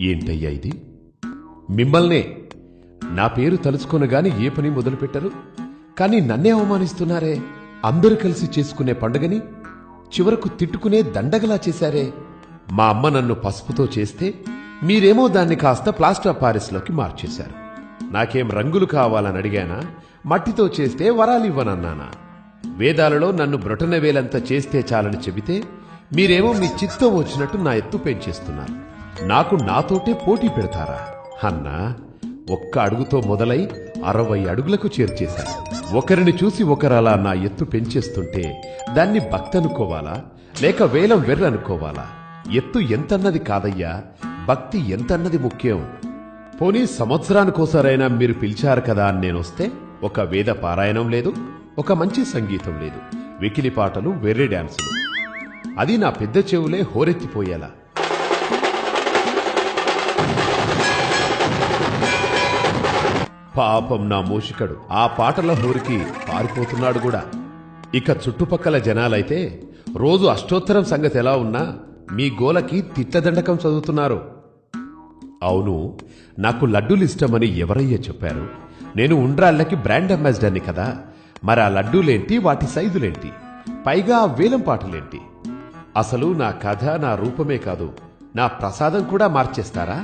ఏంటయ్యా ఇది? మిమ్మల్నే నా పేరు తలుచుకొనగాని ఏ పని మొదలుపెట్టరు, కానీ నన్నే అవమానిస్తున్నారే. అందరూ కలిసి చేసుకునే పండుగని చివరకు తిట్టుకునే దండగలా చేశారే. మా అమ్మ నన్ను పసుపుతో చేస్తే మీరేమో దాన్ని కాస్త ప్లాస్టర్ ఆఫ్ పారిస్లోకి మార్చేశారు. నాకేం రంగులు కావాలని అడిగానా? మట్టితో చేస్తే వరాలివ్వనన్నానా? వేదాలలో నన్ను బ్రొటనవేలంత చేస్తే చాలని చెబితే మీరేమో మీ చిత్తం వచ్చినట్టు నా ఎత్తు పెంచేస్తున్నారు. నాకు నాతోటే పోటీ పెడతారా? అన్నా, ఒక్క అడుగుతో మొదలై 60 అడుగులకు చేర్చేశారు. ఒకరిని చూసి ఒకరలా నా ఎత్తు పెంచేస్తుంటే దాన్ని భక్తనుకోవాలా లేక వేలం వెర్రనుకోవాలా? ఎత్తు ఎంతన్నది కాదయ్యా, భక్తి ఎంతన్నది ముఖ్యం. పోనీ సంవత్సరానికోసారైనా మీరు పిలిచారు కదా అని నేనొస్తే ఒక వేద పారాయణం లేదు, ఒక మంచి సంగీతం లేదు, వెకిలి పాటలు, వెర్రి డాన్సులు. అది నా పెద్ద చెవులే హోరెత్తిపోయేలా. పాపం నా మూషికడు ఆ పాటల హోరికి పారిపోతున్నాడు కూడా. ఇక చుట్టుపక్కల జనాలైతే రోజు అష్టోత్తరం సంగతి ఎలా ఉన్నా మీ గోలకి తిట్టదండకం చదువుతున్నారు. అవును, నాకు లడ్డూలిష్టమని ఎవరయ్యా చెప్పారు? నేను ఉండ్రాళ్ళకి బ్రాండ్ అంబాసిడర్ని కదా. మరి ఆ లడ్డూలేంటి, వాటి సైజులేంటి, పైగా ఆ వేలం పాటలేంటి? అసలు నా కథ, నా రూపమే కాదు, నా ప్రసాదం కూడా మార్చేస్తారా?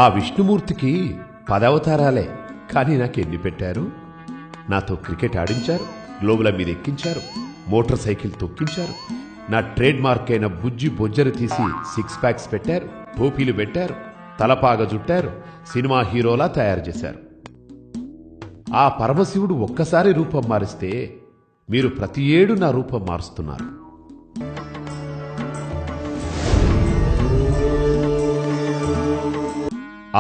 ఆ విష్ణుమూర్తికి 10 అవతారాలే, కానీ నాకెన్ని పెట్టారు? నాతో క్రికెట్ ఆడించారు, గ్లోబుల మీద ఎక్కించారు, మోటార్ సైకిల్ తొక్కించారు, నా ట్రేడ్ మార్క్ అయిన బుజ్జి బొజ్జరు తీసి 6 ప్యాక్స్ పెట్టారు, టోపీలు పెట్టారు, తలపాగ జుట్టారు, సినిమా హీరోలా తయారు చేశారు. ఆ పరమశివుడు ఒక్కసారి రూపం మారిస్తే మీరు ప్రతి ఏడు నా రూపం మారుస్తున్నారు.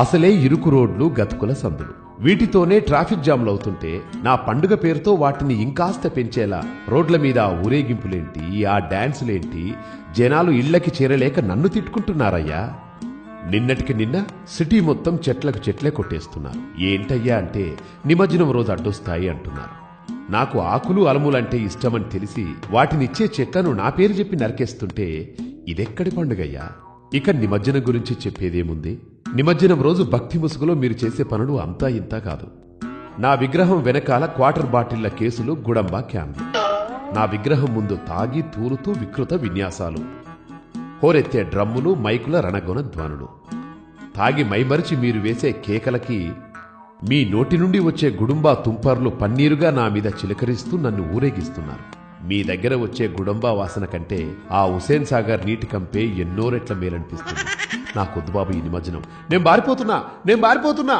అసలే ఇరుకు రోడ్లు, గతుకుల సందులు, వీటితోనే ట్రాఫిక్ జామ్లవుతుంటే నా పండుగ పేరుతో వాటిని ఇంకాస్త పెంచేలా రోడ్ల మీద ఆ ఊరేగింపులేంటి, ఆ డాన్సులేంటి? జనాలు ఇళ్లకి చేరలేక నన్ను తిట్టుకుంటున్నారయ్యా. నిన్నటికి నిన్న సిటీ మొత్తం చెట్లకు చెట్లే కొట్టేస్తున్నారు. ఏంటయ్యా అంటే నిమజ్జనం రోజు అడ్డొస్తాయి అంటున్నారు. నాకు ఆకులు అలములంటే ఇష్టమని తెలిసి వాటినిచ్చే చెట్లను నా పేరు చెప్పి నరికేస్తుంటే ఇదెక్కడి పండుగయ్యా? ఇక నిమజ్జనం గురించి చెప్పేదేముంది? నిమజ్జనం రోజు భక్తి ముసుగులో మీరు చేసే పనులు అంతా ఇంతా కాదు. నా విగ్రహం వెనకాల క్వార్టర్ బాటిళ్ల కేసులు, గుడంబా క్యాన్లు, నా విగ్రహం ముందు తాగి తూలుతూ వికృత విన్యాసాలు, హోరెత్తే డ్రమ్ములు, మైకుల రణగొన ధ్వనులు, తాగి మైమరిచి మీరు వేసే కేకలకి మీ నోటి నుండి వచ్చే గుడుంబా తుంపర్లు పన్నీరుగా నా మీద చిలకరిస్తూ నన్ను ఊరేగిస్తున్నారు. మీ దగ్గర వచ్చే గుడంబా వాసన కంటే ఆ హుసేన్ సాగర్ నీటి కంపే ఎన్నో రెట్ల మేలనిపిస్తుంది. నాకొద్దు బాబు ఈ నిమజ్జనం. నేను బారిపోతున్నా.